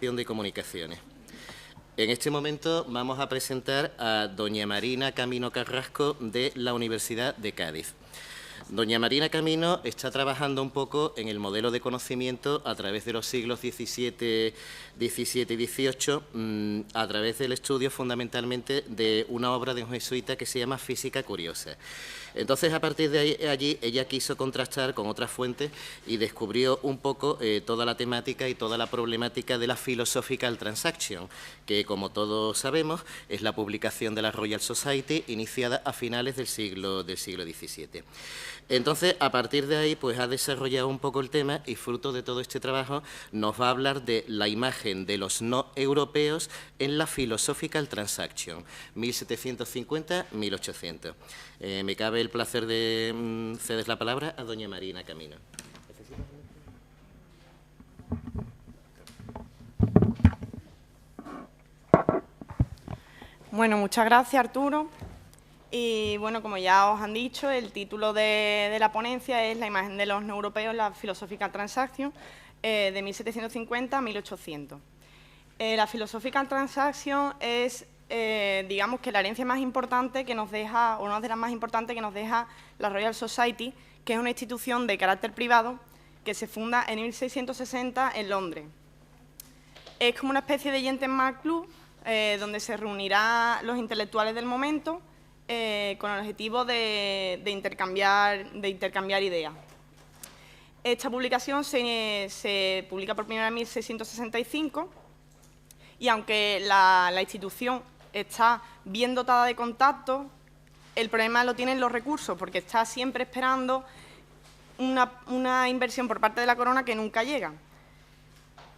Administración de Comunicaciones. En este momento vamos a presentar a doña Marina Camino Carrasco de la Universidad de Cádiz. Doña Marina Camino está trabajando un poco en el modelo de conocimiento a través de los siglos XVII y XVIII, a través del estudio fundamentalmente de una obra de un jesuita que se llama Física Curiosa. Entonces, a partir de allí, ella quiso contrastar con otras fuentes y descubrió un poco toda la temática y toda la problemática de la Philosophical Transaction, que, como todos sabemos, es la publicación de la Royal Society iniciada a finales del siglo XVII. Entonces, a partir de ahí, pues ha desarrollado un poco el tema y, fruto de todo este trabajo, nos va a hablar de la imagen de los no europeos en la Philosophical Transaction, 1750-1800. Me cabe el placer de ceder la palabra a doña Marina Camino. Bueno, muchas gracias, Arturo. Y bueno, como ya os han dicho, el título de la ponencia es La imagen de los no europeos en la Philosophical Transaction, de 1750 a 1800. La Philosophical Transaction es, digamos, que la herencia más importante que nos deja, o una de las más importantes que nos deja la Royal Society, que es una institución de carácter privado que se funda en 1660 en Londres. Es como una especie de gentleman club donde se reunirán los intelectuales del momento con el objetivo de intercambiar ideas. Esta publicación se publica por primera vez en 1665 y aunque la institución está bien dotada de contactos, el problema lo tienen los recursos, porque está siempre esperando una inversión por parte de la corona que nunca llega.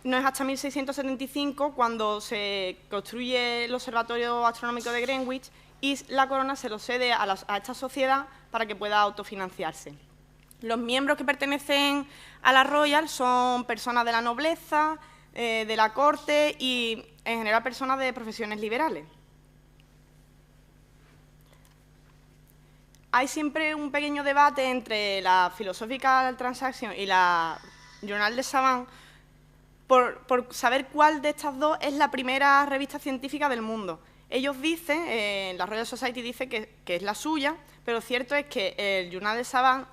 No es hasta 1675 cuando se construye el Observatorio Astronómico de Greenwich y la corona se lo cede a esta sociedad para que pueda autofinanciarse. Los miembros que pertenecen a la Royal son personas de la nobleza, de la corte y, en general, personas de profesiones liberales. Hay siempre un pequeño debate entre la Philosophical Transaction y la Journal des Savants por saber cuál de estas dos es la primera revista científica del mundo. Ellos dicen, la Royal Society dice que es la suya, pero cierto es que el Journal des Savants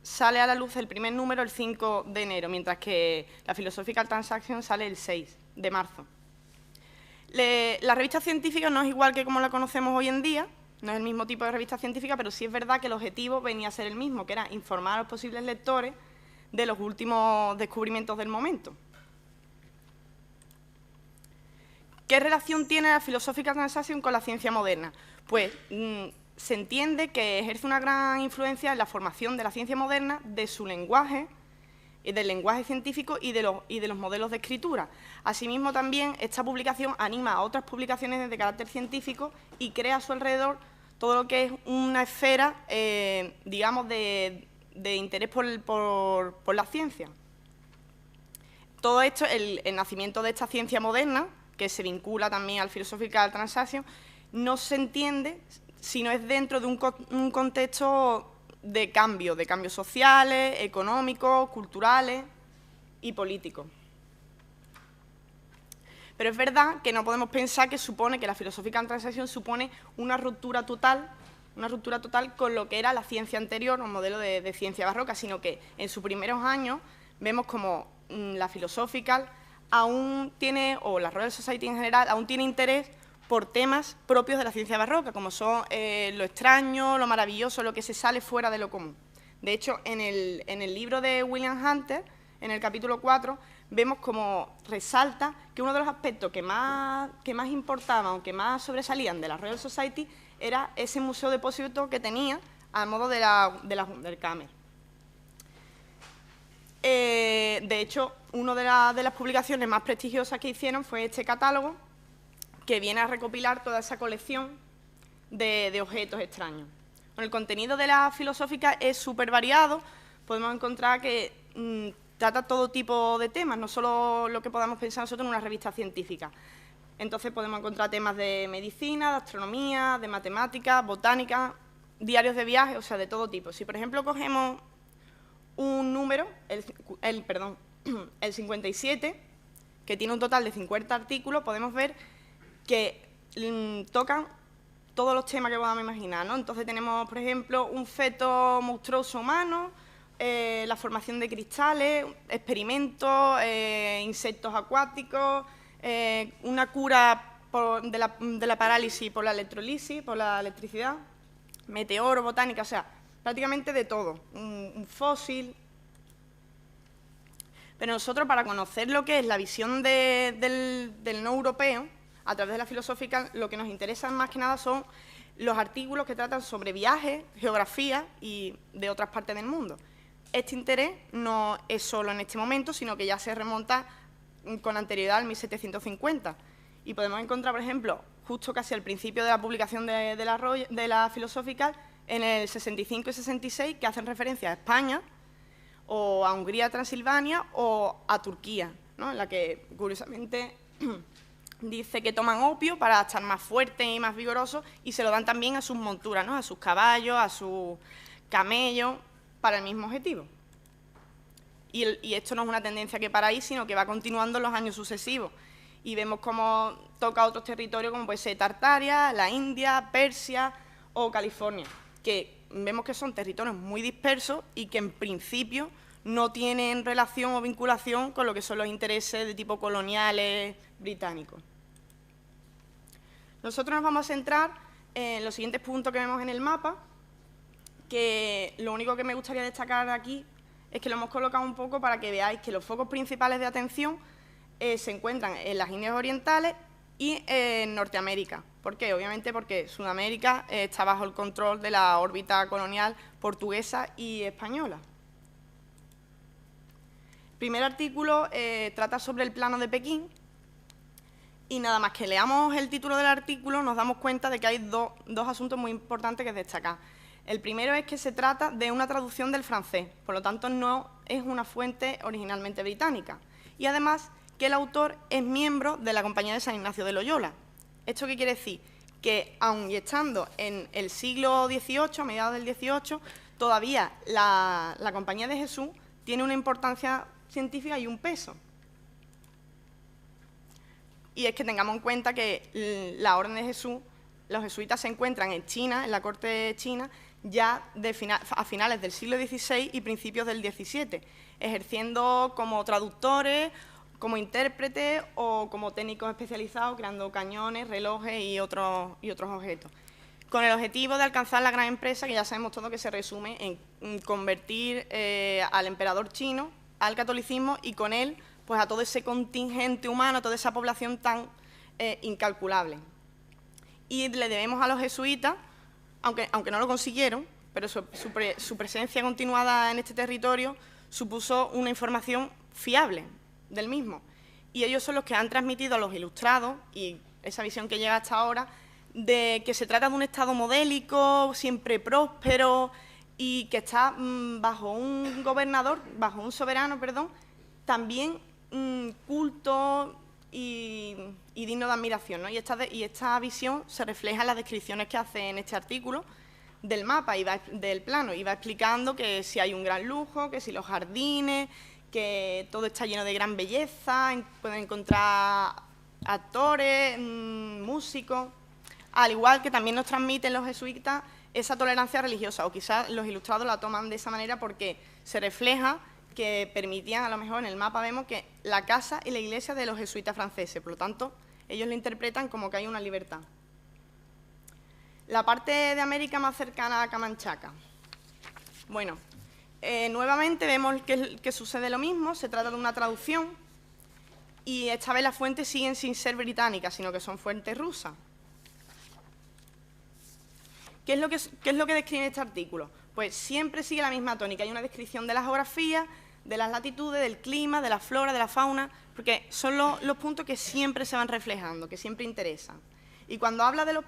sale a la luz el primer número el 5 de enero, mientras que la Philosophical Transaction sale el 6 de marzo. La revista científica no es igual que como la conocemos hoy en día, no es el mismo tipo de revista científica, pero sí es verdad que el objetivo venía a ser el mismo, que era informar a los posibles lectores de los últimos descubrimientos del momento. ¿Qué relación tiene la Philosophical Transaction con la ciencia moderna? Pues se entiende que ejerce una gran influencia en la formación de la ciencia moderna, de su lenguaje, del lenguaje científico y de los modelos de escritura. Asimismo, también esta publicación anima a otras publicaciones de carácter científico y crea a su alrededor todo lo que es una esfera, digamos, de interés por la ciencia. Todo esto, el nacimiento de esta ciencia moderna, que se vincula también al Philosophical Transaction, no se entiende si no es dentro de un contexto de cambios sociales, económicos, culturales y políticos. Pero es verdad que no podemos pensar que la Philosophical Transaction supone una ruptura total con lo que era la ciencia anterior, un modelo de ciencia barroca, sino que en sus primeros años vemos como la Philosophical aún tiene, o la Royal Society en general, aún tiene interés por temas propios de la ciencia barroca, como son lo extraño, lo maravilloso, lo que se sale fuera de lo común. De hecho, en el libro de William Hunter, en el capítulo 4, vemos como resalta que uno de los aspectos que más importaban o que más sobresalían de la Royal Society era ese museo depósito que tenía a modo de la Wunderkammer. De hecho, una de las publicaciones más prestigiosas que hicieron fue este catálogo, que viene a recopilar toda esa colección de objetos extraños. Bueno, el contenido de la filosófica es súper variado, podemos encontrar que trata todo tipo de temas, no solo lo que podamos pensar nosotros en una revista científica. Entonces podemos encontrar temas de medicina, de astronomía, de matemáticas, botánica, diarios de viaje, o sea, de todo tipo. Si, por ejemplo, cogemos un número, el 57, que tiene un total de 50 artículos, podemos ver que tocan todos los temas que podamos imaginar, ¿no? Entonces tenemos, por ejemplo, un feto monstruoso humano, la formación de cristales, experimentos, insectos acuáticos, una cura de la parálisis por la electrolisis, por la electricidad, meteoro, botánica, o sea, prácticamente de todo, un fósil. Pero nosotros, para conocer lo que es la visión del no europeo, a través de la filosófica, lo que nos interesa más que nada son los artículos que tratan sobre viajes, geografía y de otras partes del mundo. Este interés no es solo en este momento, sino que ya se remonta con anterioridad al 1750. Y podemos encontrar, por ejemplo, justo casi al principio de la publicación de la filosófica, en el 65 y 66, que hacen referencia a España, o a Hungría, Transilvania, o a Turquía, ¿no? En la que, curiosamente, dice que toman opio para estar más fuertes y más vigorosos, y se lo dan también a sus monturas, ¿no? A sus caballos, a sus camellos, para el mismo objetivo. Y esto no es una tendencia que para ahí, sino que va continuando en los años sucesivos. Y vemos cómo toca otros territorios, como puede ser Tartaria, la India, Persia o California, que vemos que son territorios muy dispersos y que en principio no tienen relación o vinculación con lo que son los intereses de tipo coloniales británicos. Nosotros nos vamos a centrar en los siguientes puntos que vemos en el mapa, que lo único que me gustaría destacar aquí es que lo hemos colocado un poco para que veáis que los focos principales de atención se encuentran en las Indias Orientales y en Norteamérica. ¿Por qué? Obviamente porque Sudamérica está bajo el control de la órbita colonial portuguesa y española. El primer artículo trata sobre el plano de Pekín, y nada más que leamos el título del artículo nos damos cuenta de que hay dos asuntos muy importantes que destacar. El primero es que se trata de una traducción del francés, por lo tanto no es una fuente originalmente británica. Y además que el autor es miembro de la Compañía de San Ignacio de Loyola. ¿Esto qué quiere decir? Que aun y estando en el siglo XVIII, a mediados del XVIII, todavía la Compañía de Jesús tiene una importancia científica y un peso. Y es que tengamos en cuenta que la Orden de Jesús, los jesuitas se encuentran en China, en la corte china, ya a finales del siglo XVI y principios del XVII, ejerciendo como traductores, como intérpretes o como técnicos especializados, creando cañones, relojes y otros objetos, con el objetivo de alcanzar la gran empresa que ya sabemos todos que se resume en convertir al emperador chino al catolicismo y con él pues a todo ese contingente humano, a toda esa población tan incalculable. Y le debemos a los jesuitas, aunque no lo consiguieron, pero su presencia continuada en este territorio supuso una información fiable del mismo. Y ellos son los que han transmitido a los ilustrados, y esa visión que llega hasta ahora, de que se trata de un Estado modélico, siempre próspero, y que está bajo un gobernador, bajo un soberano, perdón, también culto y digno de admiración, ¿no? Y esta visión se refleja en las descripciones que hace en este artículo del mapa y del plano, y va explicando que si hay un gran lujo, que si los jardines, que todo está lleno de gran belleza, pueden encontrar actores, músicos, al igual que también nos transmiten los jesuitas esa tolerancia religiosa, o quizás los ilustrados la toman de esa manera porque se refleja que permitían, a lo mejor en el mapa vemos que la casa y la iglesia de los jesuitas franceses, por lo tanto, ellos lo interpretan como que hay una libertad. La parte de América más cercana a Camanchaca. Bueno, nuevamente vemos que sucede lo mismo, se trata de una traducción y esta vez las fuentes siguen sin ser británicas, sino que son fuentes rusas. ¿Qué es lo que describe este artículo? Pues siempre sigue la misma tónica, hay una descripción de la geografía, de las latitudes, del clima, de la flora, de la fauna, porque son los puntos que siempre se van reflejando, que siempre interesan. Y cuando habla de los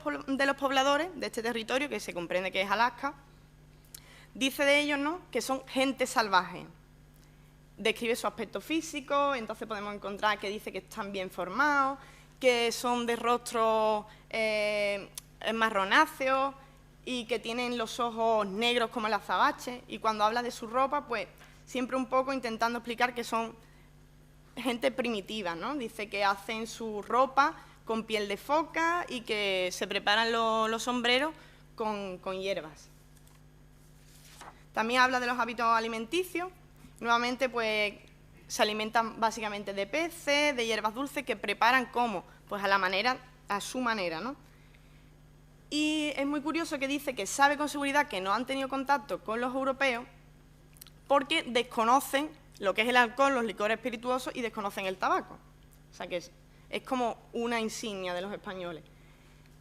pobladores de este territorio, que se comprende que es Alaska, dice de ellos, ¿no?, que son gente salvaje. Describe su aspecto físico, entonces podemos encontrar que dice que están bien formados, que son de rostro marronáceos y que tienen los ojos negros como el azabache. Y cuando habla de su ropa, pues siempre un poco intentando explicar que son gente primitiva, ¿no? Dice que hacen su ropa con piel de foca y que se preparan los sombreros con hierbas. También habla de los hábitos alimenticios. Nuevamente, pues, se alimentan básicamente de peces, de hierbas dulces, que preparan ¿cómo? Pues a su manera, ¿no? Y es muy curioso que dice que sabe con seguridad que no han tenido contacto con los europeos porque desconocen lo que es el alcohol, los licores espirituosos, y desconocen el tabaco. O sea que es como una insignia de los españoles.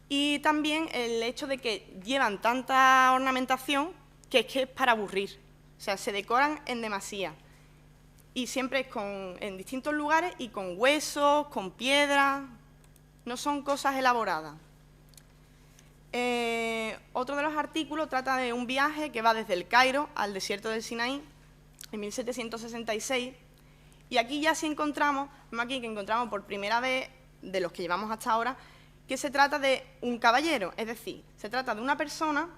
Y también el hecho de que llevan tanta ornamentación que es para aburrir. O sea, se decoran en demasía. Y siempre es en distintos lugares y con huesos, con piedras. No son cosas elaboradas. Otro de los artículos trata de un viaje que va desde el Cairo al desierto del Sinaí en 1766, y aquí ya sí encontramos, vemos aquí que encontramos por primera vez, de los que llevamos hasta ahora, que se trata de un caballero, es decir, se trata de una persona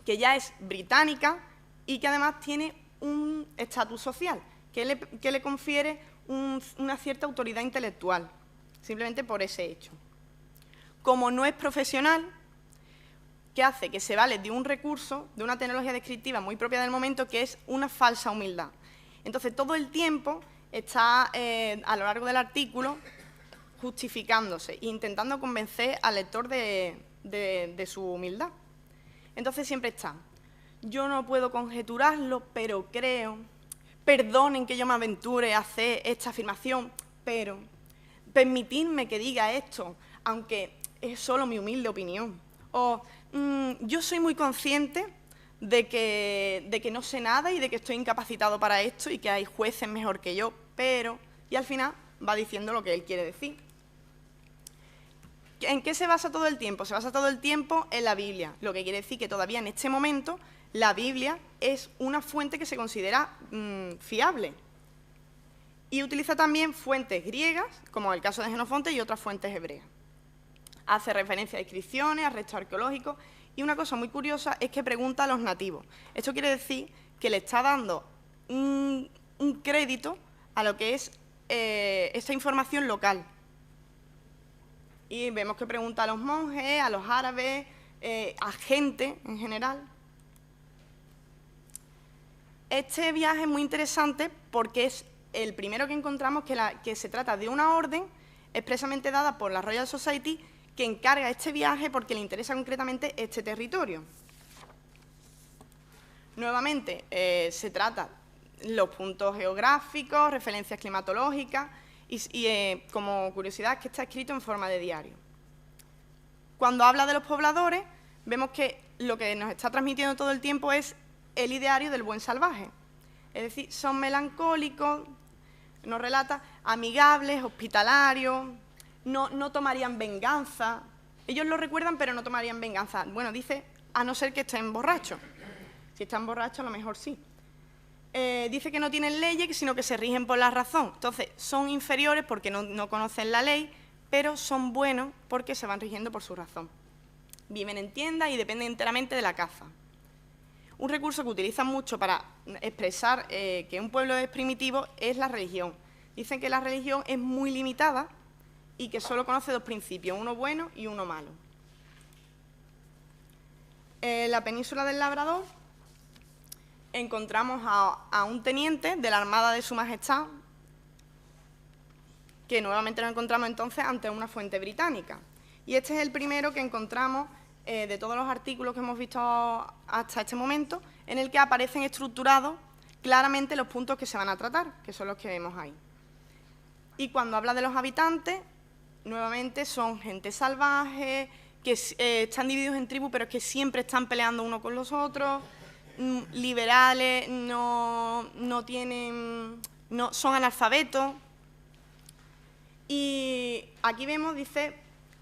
que ya es británica y que además tiene un estatus social, que le confiere una cierta autoridad intelectual, simplemente por ese hecho. Como no es profesional, que hace que se vale de un recurso, de una tecnología descriptiva muy propia del momento, que es una falsa humildad. Entonces, todo el tiempo está, a lo largo del artículo, justificándose e intentando convencer al lector de su humildad. Entonces, siempre está: yo no puedo conjeturarlo, pero creo, perdonen que yo me aventure a hacer esta afirmación, pero permitidme que diga esto, aunque es solo mi humilde opinión. O yo soy muy consciente de que no sé nada y de que estoy incapacitado para esto y que hay jueces mejor que yo, pero... Y al final va diciendo lo que él quiere decir. ¿En qué se basa todo el tiempo? Se basa todo el tiempo en la Biblia, lo que quiere decir que todavía en este momento la Biblia es una fuente que se considera fiable. Y utiliza también fuentes griegas, como el caso de Jenofonte, y otras fuentes hebreas. Hace referencia a inscripciones, a restos arqueológicos, y una cosa muy curiosa es que pregunta a los nativos. Esto quiere decir que le está dando un crédito a lo que es esta información local. Y vemos que pregunta a los monjes, a los árabes, a gente en general. Este viaje es muy interesante porque es el primero que encontramos que se trata de una orden expresamente dada por la Royal Society, que encarga este viaje porque le interesa concretamente este territorio. Nuevamente, se trata los puntos geográficos, referencias climatológicas y como curiosidad, que está escrito en forma de diario. Cuando habla de los pobladores, vemos que lo que nos está transmitiendo todo el tiempo es el ideario del buen salvaje. Es decir, son melancólicos, nos relata, amigables, hospitalarios, no tomarían venganza. Ellos lo recuerdan, pero no tomarían venganza. Bueno, dice, a no ser que estén borrachos. Si están borrachos, a lo mejor sí. Dice que no tienen leyes, sino que se rigen por la razón. Entonces, son inferiores porque no conocen la ley, pero son buenos porque se van rigiendo por su razón. Viven en tiendas y dependen enteramente de la caza. Un recurso que utilizan mucho para expresar que un pueblo es primitivo es la religión. Dicen que la religión es muy limitada y que solo conoce dos principios, uno bueno y uno malo. En la península del Labrador encontramos a un teniente de la Armada de Su Majestad, que nuevamente nos encontramos entonces ante una fuente británica. Y este es el primero que encontramos de todos los artículos que hemos visto hasta este momento, en el que aparecen estructurados claramente los puntos que se van a tratar, que son los que vemos ahí. Y cuando habla de los habitantes, nuevamente son gente salvaje, que están divididos en tribus, pero es que siempre están peleando unos con los otros, liberales, son analfabetos. Y aquí vemos, dice,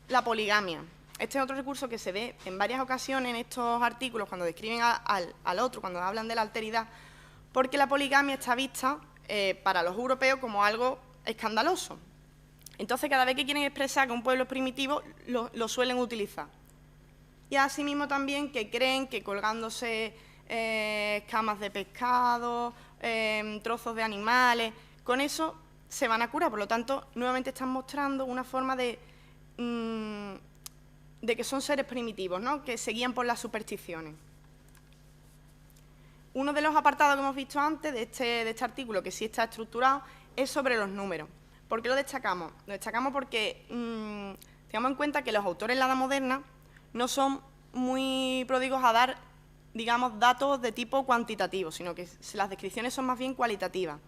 la poligamia. Este es otro recurso que se ve en varias ocasiones en estos artículos cuando describen al otro, cuando hablan de la alteridad, porque la poligamia está vista para los europeos como algo escandaloso. Entonces, cada vez que quieren expresar que un pueblo es primitivo, lo suelen utilizar. Y asimismo también que creen que colgándose escamas de pescado, trozos de animales, con eso se van a curar. Por lo tanto, nuevamente están mostrando una forma de que son seres primitivos, ¿no?, que se guían por las supersticiones. Uno de los apartados que hemos visto antes de este artículo, que sí está estructurado, es sobre los números. ¿Por qué lo destacamos? Lo destacamos porque tengamos en cuenta que los autores en la Edad Moderna no son muy pródigos a dar, digamos, datos de tipo cuantitativo, sino que las descripciones son más bien cualitativas.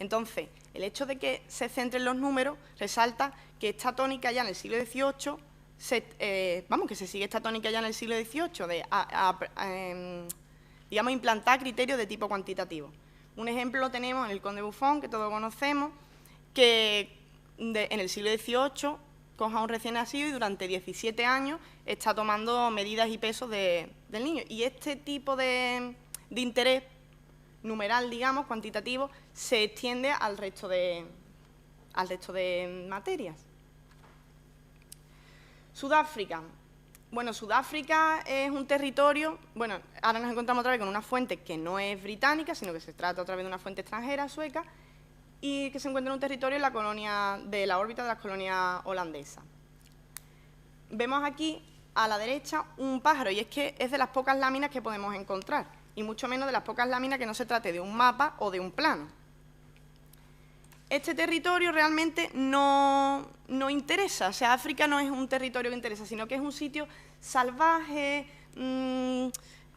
Entonces, el hecho de que se centren los números resalta que esta tónica ya en el siglo XVIII, que se sigue esta tónica ya en el siglo XVIII, de digamos, implantar criterios de tipo cuantitativo. Un ejemplo lo tenemos en el Conde Buffon, que todos conocemos, que en el siglo XVIII coja a un recién nacido y durante 17 años está tomando medidas y pesos del niño. Y este tipo de interés numeral, digamos, cuantitativo, se extiende al resto de materias. Sudáfrica. Bueno, Sudáfrica es un territorio, bueno, ahora nos encontramos otra vez con una fuente que no es británica, sino que se trata otra vez de una fuente extranjera, sueca, y que se encuentra en un territorio en la colonia, de la órbita de las colonias holandesas. Vemos aquí, a la derecha, un pájaro, y es que es de las pocas láminas que podemos encontrar, y mucho menos de las pocas láminas que no se trate de un mapa o de un plano. Este territorio realmente no interesa, o sea, África no es un territorio que interesa, sino que es un sitio salvaje, en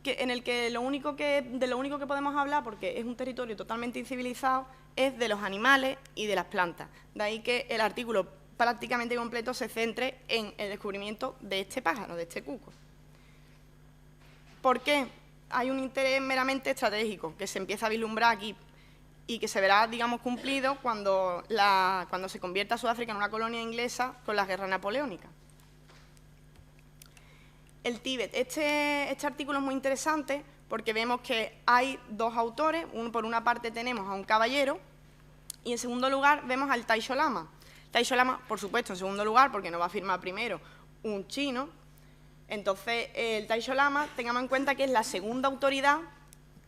el que de lo único que podemos hablar, porque es un territorio totalmente incivilizado, es de los animales y de las plantas. De ahí que el artículo prácticamente completo se centre en el descubrimiento de este pájaro, de este cuco. ¿Por qué? Hay un interés meramente estratégico que se empieza a vislumbrar aquí y que se verá, digamos, cumplido cuando se convierta Sudáfrica en una colonia inglesa con las guerras napoleónicas. El Tíbet. Este artículo es muy interesante porque vemos que hay dos autores. Por una parte tenemos a un caballero y en segundo lugar vemos al Taisho Lama. Taisho Lama, por supuesto, en segundo lugar, porque no va a firmar primero un chino. Entonces, el Taisho Lama, tengamos en cuenta que es la segunda autoridad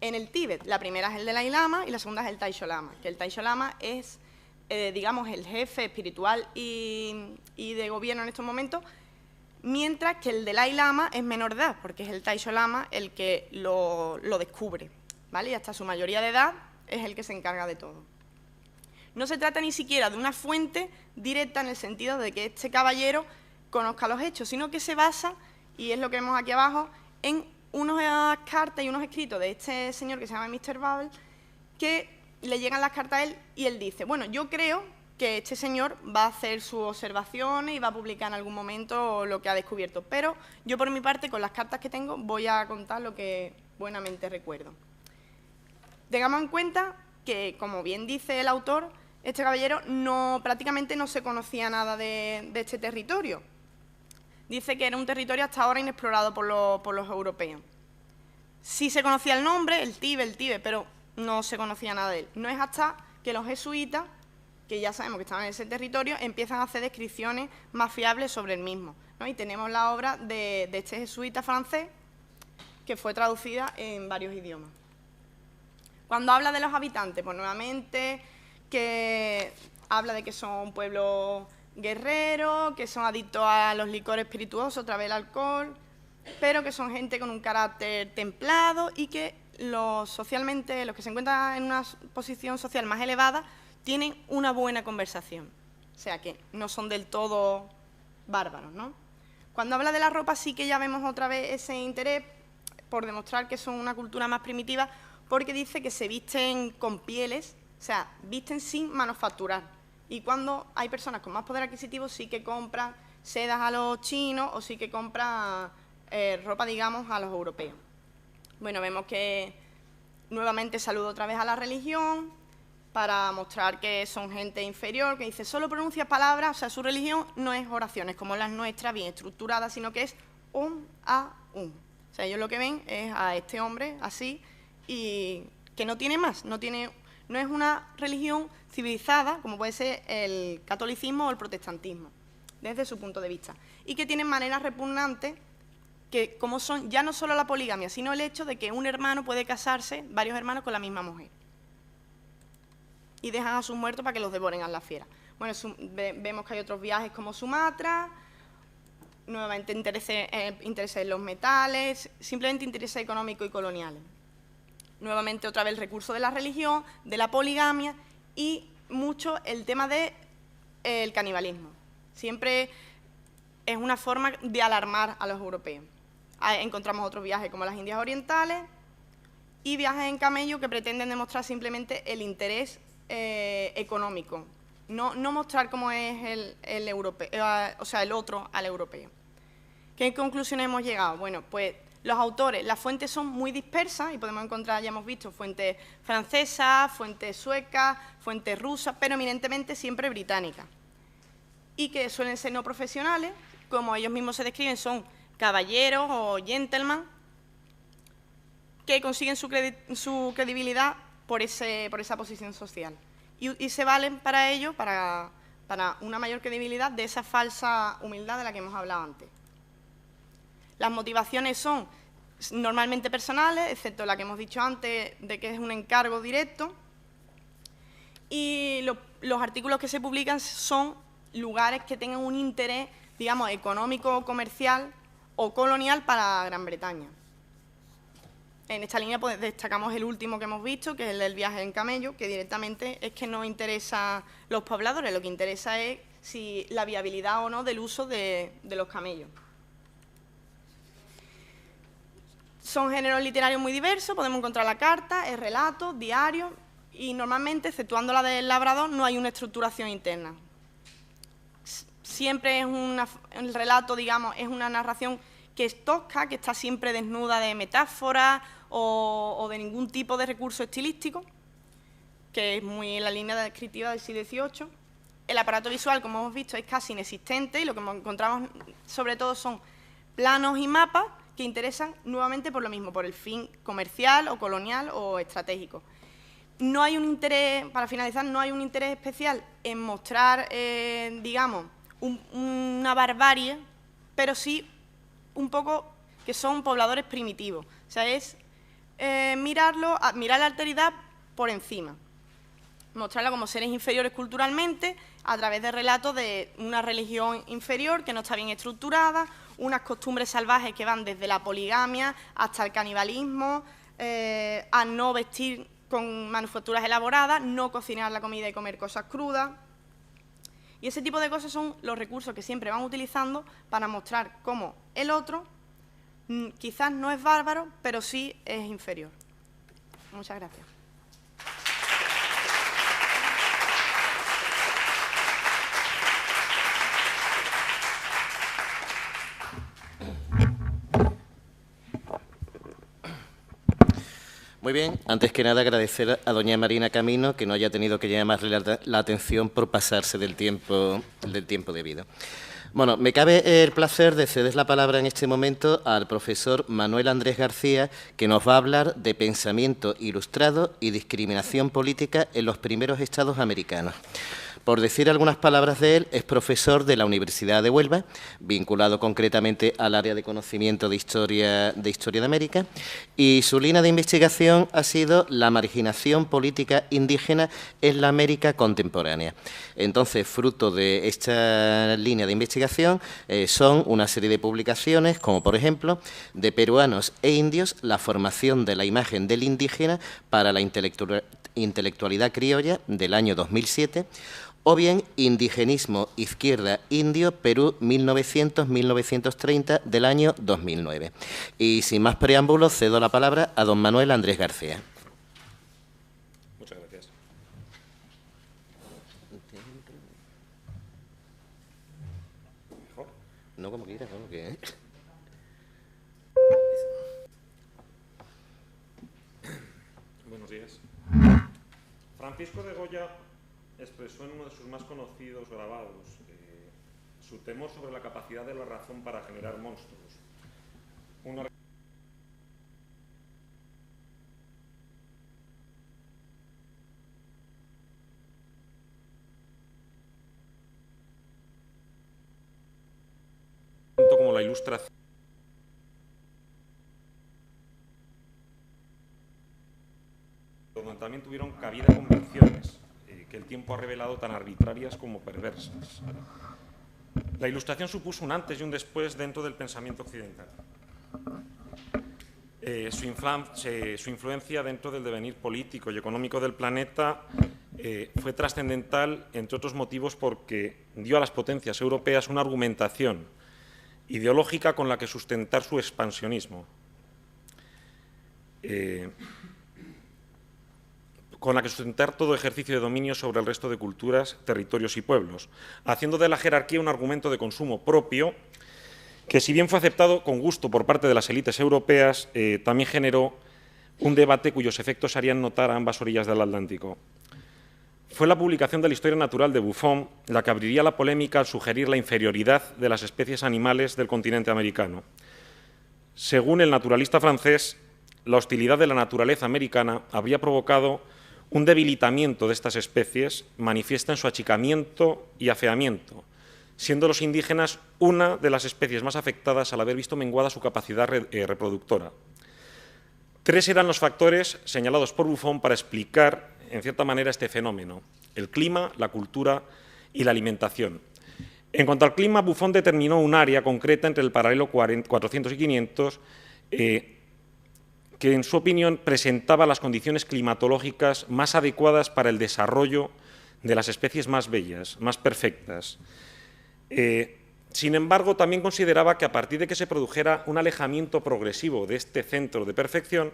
en el Tíbet. La primera es el Dalai Lama y la segunda es el Taisho Lama, que el Taisho Lama es, digamos, el jefe espiritual y de gobierno en estos momentos, mientras que el Dalai Lama es menor de edad, porque es el Taisho Lama el que lo descubre, ¿vale? Y hasta su mayoría de edad es el que se encarga de todo. No se trata ni siquiera de una fuente directa en el sentido de que este caballero conozca los hechos, sino que se basa, y es lo que vemos aquí abajo, en unas cartas y unos escritos de este señor que se llama Mr. Babel, que le llegan las cartas a él y él dice, bueno, yo creo que este señor va a hacer sus observaciones y va a publicar en algún momento lo que ha descubierto, pero yo por mi parte, con las cartas que tengo, voy a contar lo que buenamente recuerdo. Tengamos en cuenta que, como bien dice el autor, este caballero prácticamente no se conocía nada de este territorio. Dice que era un territorio hasta ahora inexplorado por los europeos. Sí se conocía el nombre, el Tíbet, pero no se conocía nada de él. No es hasta que los jesuitas, que ya sabemos que estaban en ese territorio, empiezan a hacer descripciones más fiables sobre el mismo, ¿no? Y tenemos la obra de este jesuita francés, que fue traducida en varios idiomas. Cuando habla de los habitantes, pues nuevamente que habla de que son un pueblo guerreros, que son adictos a los licores espirituosos, otra vez el alcohol, pero que son gente con un carácter templado y que socialmente, los que se encuentran en una posición social más elevada, tienen una buena conversación. O sea, que no son del todo bárbaros, ¿no? Cuando habla de la ropa sí que ya vemos otra vez ese interés por demostrar que son una cultura más primitiva, porque dice que se visten con pieles, o sea, visten sin manufacturar. Y cuando hay personas con más poder adquisitivo sí que compran sedas a los chinos o sí que compran ropa, digamos, a los europeos. Bueno, vemos que nuevamente saluda otra vez a la religión para mostrar que son gente inferior, que dice solo pronuncia palabras, o sea, su religión no es oraciones como las nuestras, bien estructuradas, sino que es a un. O sea, ellos lo que ven es a este hombre así y que no tiene más, no es una religión civilizada, como puede ser el catolicismo o el protestantismo, desde su punto de vista, y que tienen maneras repugnantes, que como son ya no solo la poligamia, sino el hecho de que un hermano puede casarse, varios hermanos, con la misma mujer. y dejan a sus muertos para que los devoren a las fieras. Bueno, vemos que hay otros viajes como Sumatra, nuevamente intereses en los metales, simplemente intereses económicos y coloniales. Nuevamente otra vez el recurso de la religión, de la poligamia y mucho el tema del canibalismo. Siempre es una forma de alarmar a los europeos. Encontramos otros viajes como las Indias Orientales y viajes en camello que pretenden demostrar simplemente el interés económico, no mostrar cómo es el europeo, o sea, el otro al europeo. ¿Qué conclusiones hemos llegado? Bueno, pues los autores, las fuentes son muy dispersas y podemos encontrar, ya hemos visto, fuentes francesas, fuentes suecas, fuentes rusas, pero eminentemente siempre británicas. Y que suelen ser no profesionales, como ellos mismos se describen, son caballeros o gentlemen, que consiguen su credibilidad por esa posición social. Y se valen para ello, para una mayor credibilidad de esa falsa humildad de la que hemos hablado antes. Las motivaciones son normalmente personales, excepto la que hemos dicho antes, de que es un encargo directo. Y los artículos que se publican son lugares que tengan un interés, digamos, económico, comercial o colonial para Gran Bretaña. En esta línea pues, destacamos el último que hemos visto, que es el del viaje en camello, que directamente es que no interesa a los pobladores, lo que interesa es si la viabilidad o no del uso de los camellos. Son géneros literarios muy diversos, podemos encontrar la carta, el relato, diario, y normalmente, exceptuando la del labrador, no hay una estructuración interna. Siempre es el relato, digamos, es una narración que es tosca, que está siempre desnuda de metáforas o de ningún tipo de recurso estilístico, que es muy en la línea descriptiva del siglo XVIII. El aparato visual, como hemos visto, es casi inexistente y lo que encontramos sobre todo son planos y mapas que interesan nuevamente por lo mismo, por el fin comercial o colonial o estratégico. No hay un interés, para finalizar, no hay un interés especial en mostrar, digamos, una barbarie, pero sí un poco que son pobladores primitivos. O sea, es mirar la alteridad por encima. Mostrarla como seres inferiores culturalmente a través de relatos de una religión inferior que no está bien estructurada, unas costumbres salvajes que van desde la poligamia hasta el canibalismo, a no vestir con manufacturas elaboradas, no cocinar la comida y comer cosas crudas. Y ese tipo de cosas son los recursos que siempre van utilizando para mostrar cómo el otro quizás no es bárbaro, pero sí es inferior. Muchas gracias. Muy bien, antes que nada agradecer a doña Marina Camino que no haya tenido que llamarle la atención por pasarse del tiempo debido. Bueno, me cabe el placer de ceder la palabra en este momento al profesor Manuel Andrés García, que nos va a hablar de pensamiento ilustrado y discriminación política en los primeros estados americanos. Por decir algunas palabras de él, es profesor de la Universidad de Huelva, vinculado concretamente al área de conocimiento de Historia de América, y su línea de investigación ha sido la marginación política indígena en la América contemporánea. Entonces, fruto de esta línea de investigación son una serie de publicaciones, como por ejemplo, de peruanos e indios, la formación de la imagen del indígena para la intelectualidad criolla del año 2007, o bien Indigenismo, Izquierda, Indio, Perú, 1900-1930, del año 2009. Y sin más preámbulos, cedo la palabra a don Manuel Andrés García. Muchas gracias. No, como quieras, como que... Buenos días. Francisco de Goya expresó en uno de sus más conocidos grabados su temor sobre la capacidad de la razón para generar monstruos. Una como la ilustración donde también tuvieron cabida convenciones que el tiempo ha revelado tan arbitrarias como perversas. La Ilustración supuso un antes y un después dentro del pensamiento occidental. Su influencia dentro del devenir político y económico del planeta fue trascendental, entre otros motivos, porque dio a las potencias europeas una argumentación ideológica con la que sustentar su expansionismo, con la que sustentar todo ejercicio de dominio sobre el resto de culturas, territorios y pueblos, haciendo de la jerarquía un argumento de consumo propio que, si bien fue aceptado con gusto por parte de las élites europeas, también generó un debate cuyos efectos harían notar a ambas orillas del Atlántico. Fue la publicación de la Historia natural de Buffon la que abriría la polémica al sugerir la inferioridad de las especies animales del continente americano. Según el naturalista francés, la hostilidad de la naturaleza americana habría provocado un debilitamiento de estas especies, manifiesta en su achicamiento y afeamiento, siendo los indígenas una de las especies más afectadas al haber visto menguada su capacidad reproductora. 3 eran los factores señalados por Buffon para explicar, en cierta manera, este fenómeno: el clima, la cultura y la alimentación. En cuanto al clima, Buffon determinó un área concreta entre el paralelo 400 y 500, que, en su opinión, presentaba las condiciones climatológicas más adecuadas para el desarrollo de las especies más bellas, más perfectas. Sin embargo, también consideraba que, a partir de que se produjera un alejamiento progresivo de este centro de perfección,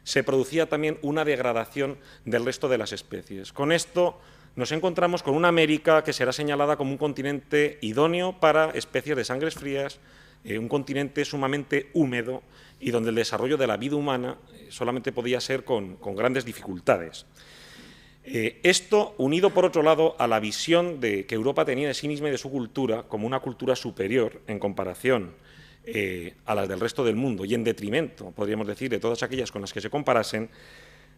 se producía también una degradación del resto de las especies. Con esto nos encontramos con una América que será señalada como un continente idóneo para especies de sangres frías, un continente sumamente húmedo y donde el desarrollo de la vida humana solamente podía ser con grandes dificultades. Esto, unido por otro lado a la visión que Europa tenía de sí misma y de su cultura como una cultura superior en comparación a las del resto del mundo y en detrimento, podríamos decir, de todas aquellas con las que se comparasen,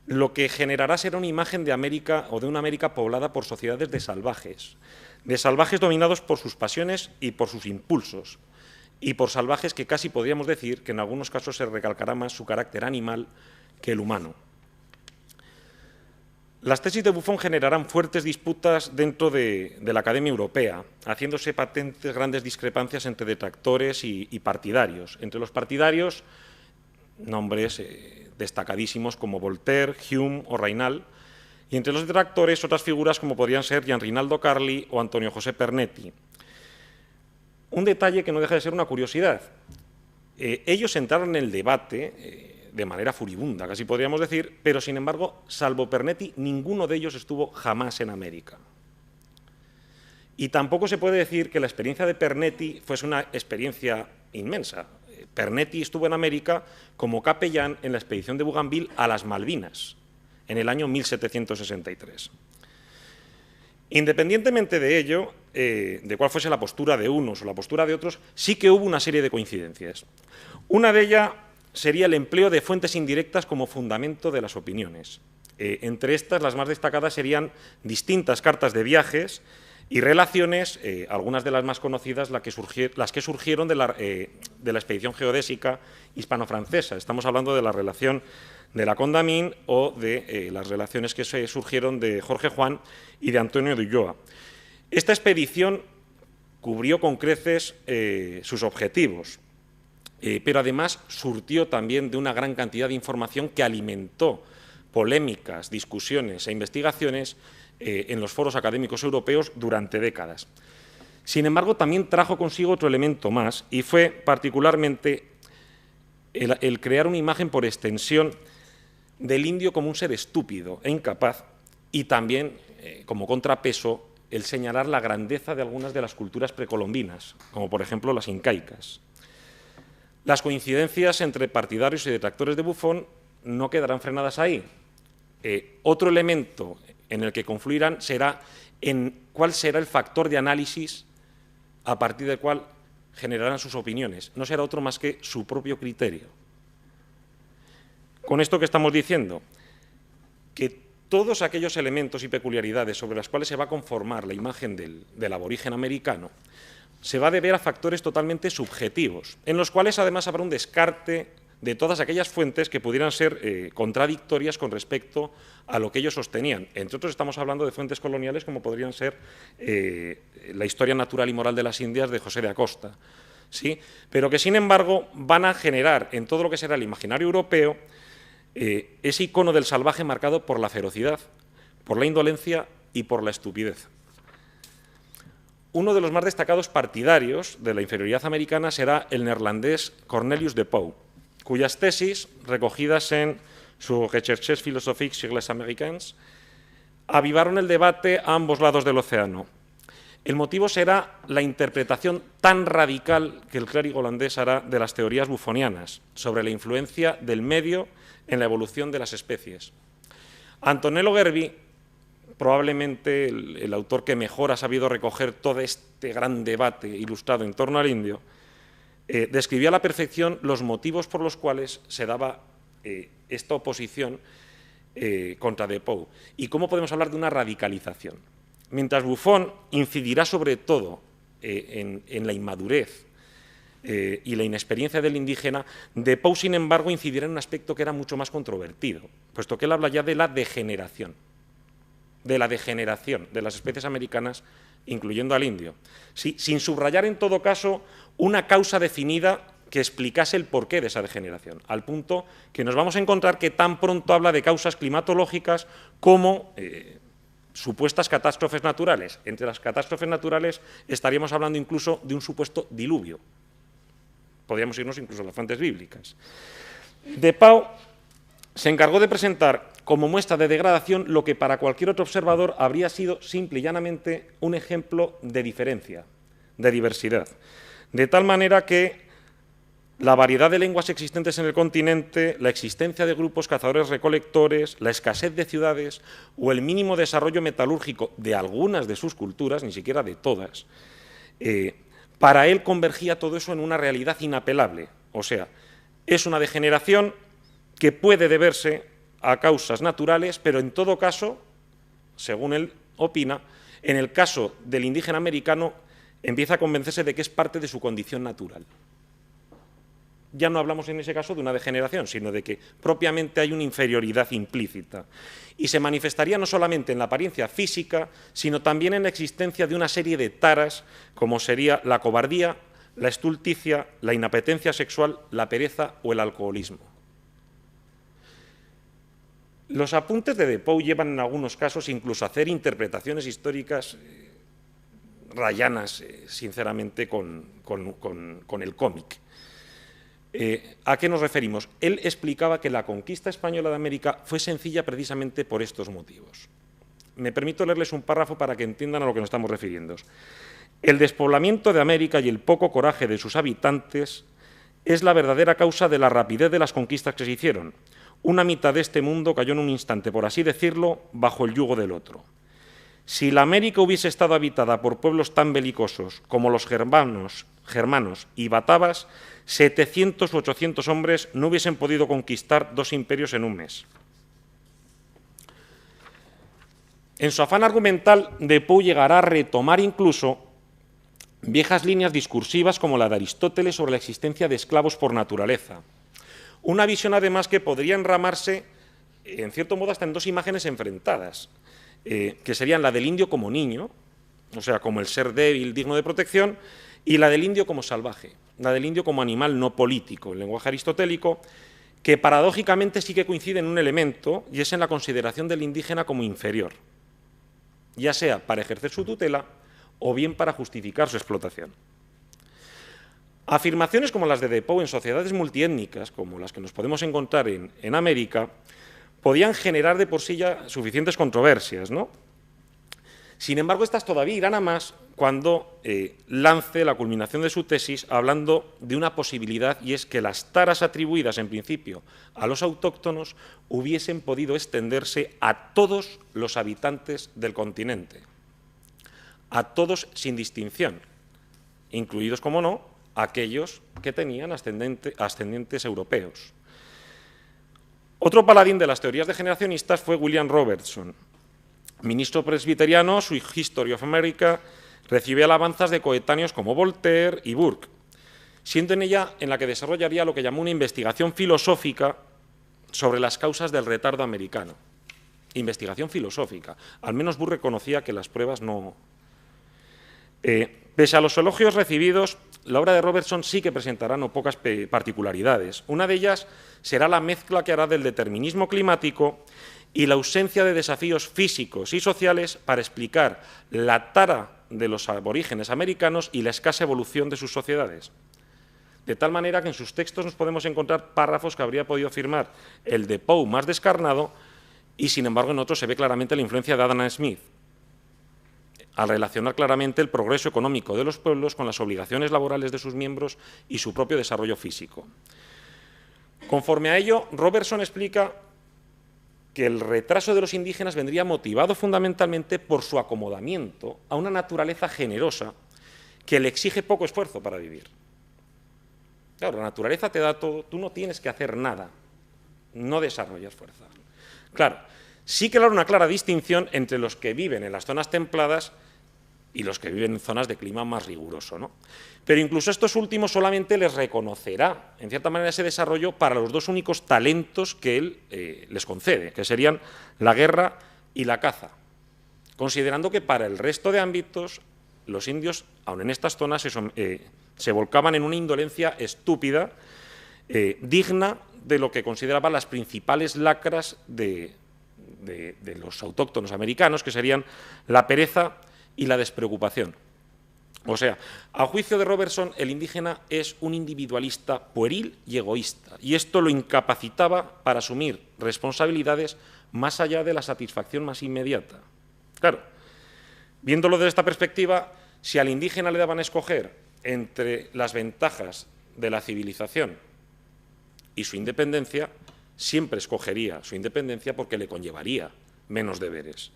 lo que generará será una imagen de América o de una América poblada por sociedades de salvajes dominados por sus pasiones y por sus impulsos, y por salvajes que casi podríamos decir que en algunos casos se recalcará más su carácter animal que el humano. Las tesis de Buffon generarán fuertes disputas dentro de la Academia Europea, haciéndose patentes grandes discrepancias entre detractores y partidarios. Entre los partidarios, nombres destacadísimos como Voltaire, Hume o Raynal, y entre los detractores otras figuras como podrían ser Gian Rinaldo Carli o Antonio José Pernetti. Un detalle que no deja de ser una curiosidad. Ellos entraron en el debate de manera furibunda, casi podríamos decir, pero sin embargo, salvo Pernetti, ninguno de ellos estuvo jamás en América. Y tampoco se puede decir que la experiencia de Pernetti fuese una experiencia inmensa. Pernetti estuvo en América como capellán en la expedición de Bougainville a las Malvinas, en el año 1763. Independientemente de ello, de cuál fuese la postura de unos o la postura de otros, sí que hubo una serie de coincidencias. Una de ellas sería el empleo de fuentes indirectas como fundamento de las opiniones. Entre estas, las más destacadas serían distintas cartas de viajes y relaciones, algunas de las más conocidas, las que surgieron de la expedición geodésica hispano-francesa. Estamos hablando de la relación de la Condamine o de las relaciones que surgieron de Jorge Juan y de Antonio de Ulloa. Esta expedición cubrió con creces sus objetivos, pero además surtió también de una gran cantidad de información que alimentó polémicas, discusiones e investigaciones en los foros académicos europeos durante décadas. Sin embargo, también trajo consigo otro elemento más, y fue particularmente el crear una imagen por extensión del indio como un ser estúpido e incapaz, y también, como contrapeso, el señalar la grandeza de algunas de las culturas precolombinas, como por ejemplo las incaicas. Las coincidencias entre partidarios y detractores de Buffon no quedarán frenadas ahí. Otro elemento en el que confluirán será en cuál será el factor de análisis a partir del cual generarán sus opiniones. No será otro más que su propio criterio. Con esto que estamos diciendo, que todos aquellos elementos y peculiaridades sobre las cuales se va a conformar la imagen del aborigen americano se va a deber a factores totalmente subjetivos, en los cuales además habrá un descarte de todas aquellas fuentes que pudieran ser contradictorias con respecto a lo que ellos sostenían. Entre otros, estamos hablando de fuentes coloniales como podrían ser la historia natural y moral de las Indias de José de Acosta, ¿sí? Pero que, sin embargo, van a generar en todo lo que será el imaginario europeo ese icono del salvaje marcado por la ferocidad, por la indolencia y por la estupidez. Uno de los más destacados partidarios de la inferioridad americana será el neerlandés Cornelius de Pauw, cuyas tesis, recogidas en su Recherches philosophiques sur les Américains, avivaron el debate a ambos lados del océano. El motivo será la interpretación tan radical que el clérigo holandés hará de las teorías bufonianas sobre la influencia del medio en la evolución de las especies. Antonello Gerbi, probablemente el autor que mejor ha sabido recoger todo este gran debate ilustrado en torno al indio, describía a la perfección los motivos por los cuales se daba esta oposición contra de Pauw y cómo podemos hablar de una radicalización. Mientras Buffon incidirá sobre todo en la inmadurez y la inexperiencia del indígena, de Pauw, sin embargo, incidirá en un aspecto que era mucho más controvertido, puesto que él habla ya de la degeneración de las especies americanas, incluyendo al indio, sí, sin subrayar en todo caso una causa definida que explicase el porqué de esa degeneración, al punto que nos vamos a encontrar que tan pronto habla de causas climatológicas como supuestas catástrofes naturales. Entre las catástrofes naturales estaríamos hablando incluso de un supuesto diluvio. Podríamos irnos incluso a las fuentes bíblicas. De Pauw se encargó de presentar como muestra de degradación lo que para cualquier otro observador habría sido simple y llanamente un ejemplo de diferencia, de diversidad. De tal manera que la variedad de lenguas existentes en el continente, la existencia de grupos cazadores-recolectores, la escasez de ciudades o el mínimo desarrollo metalúrgico de algunas de sus culturas, ni siquiera de todas, para él convergía todo eso en una realidad inapelable. O sea, es una degeneración que puede deberse a causas naturales, pero en todo caso, según él opina, en el caso del indígena americano empieza a convencerse de que es parte de su condición natural. Ya no hablamos en ese caso de una degeneración, sino de que propiamente hay una inferioridad implícita. Y se manifestaría no solamente en la apariencia física, sino también en la existencia de una serie de taras, como sería la cobardía, la estulticia, la inapetencia sexual, la pereza o el alcoholismo. Los apuntes de Pauw llevan en algunos casos incluso a hacer interpretaciones históricas rayanas, sinceramente, con el cómic. ¿A qué nos referimos? Él explicaba que la conquista española de América fue sencilla precisamente por estos motivos. Me permito leerles un párrafo para que entiendan a lo que nos estamos refiriendo. El despoblamiento de América y el poco coraje de sus habitantes es la verdadera causa de la rapidez de las conquistas que se hicieron. Una mitad de este mundo cayó en un instante, por así decirlo, bajo el yugo del otro. Si la América hubiese estado habitada por pueblos tan belicosos como los germanos y batavas, 700 u 800 hombres no hubiesen podido conquistar 2 imperios en un mes. En su afán argumental, de Pauw llegará a retomar incluso viejas líneas discursivas como la de Aristóteles sobre la existencia de esclavos por naturaleza. Una visión, además, que podría enramarse, en cierto modo, hasta en 2 imágenes enfrentadas, que serían la del indio como niño, o sea, como el ser débil, digno de protección, y la del indio como salvaje, la del indio como animal no político, el lenguaje aristotélico, que paradójicamente sí que coincide en un elemento, y es en la consideración del indígena como inferior, ya sea para ejercer su tutela o bien para justificar su explotación. Afirmaciones como las de Pauw en sociedades multiétnicas, como las que nos podemos encontrar en América, podían generar de por sí ya suficientes controversias, ¿no? Sin embargo, estas todavía irán a más cuando lance la culminación de su tesis hablando de una posibilidad, y es que las taras atribuidas en principio a los autóctonos hubiesen podido extenderse a todos los habitantes del continente, a todos sin distinción, incluidos, como no, aquellos que tenían ascendientes europeos. Otro paladín de las teorías degeneracionistas fue William Robertson. Ministro presbiteriano, su History of America recibe alabanzas de coetáneos como Voltaire y Burke. siendo en ella en la que desarrollaría lo que llamó una investigación filosófica sobre las causas del retardo americano. Investigación filosófica. Al menos Burr reconocía que las pruebas no... pese a los elogios recibidos, la obra de Robertson sí que presentará no pocas particularidades. Una de ellas será la mezcla que hará del determinismo climático y la ausencia de desafíos físicos y sociales para explicar la tara de los aborígenes americanos y la escasa evolución de sus sociedades. De tal manera que en sus textos nos podemos encontrar párrafos que habría podido afirmar el de Poe más descarnado y, sin embargo, en otros se ve claramente la influencia de Adam Smith, al relacionar claramente el progreso económico de los pueblos con las obligaciones laborales de sus miembros y su propio desarrollo físico. Conforme a ello, Robertson explica que el retraso de los indígenas vendría motivado fundamentalmente por su acomodamiento a una naturaleza generosa que le exige poco esfuerzo para vivir. Claro, la naturaleza te da todo, tú no tienes que hacer nada, no desarrollas fuerza. Claro, sí que hay una clara distinción entre los que viven en las zonas templadas y los que viven en zonas de clima más riguroso, ¿no? Pero incluso estos últimos solamente les reconocerá, en cierta manera, ese desarrollo para los dos únicos talentos que él les concede, que serían la guerra y la caza, considerando que para el resto de ámbitos los indios, aun en estas zonas, se volcaban en una indolencia estúpida, digna de lo que consideraban las principales lacras de los autóctonos americanos, que serían la pereza y la despreocupación. O sea, a juicio de Robertson, el indígena es un individualista pueril y egoísta, y esto lo incapacitaba para asumir responsabilidades más allá de la satisfacción más inmediata. Claro, viéndolo desde esta perspectiva, si al indígena le daban a escoger entre las ventajas de la civilización y su independencia, siempre escogería su independencia porque le conllevaría menos deberes.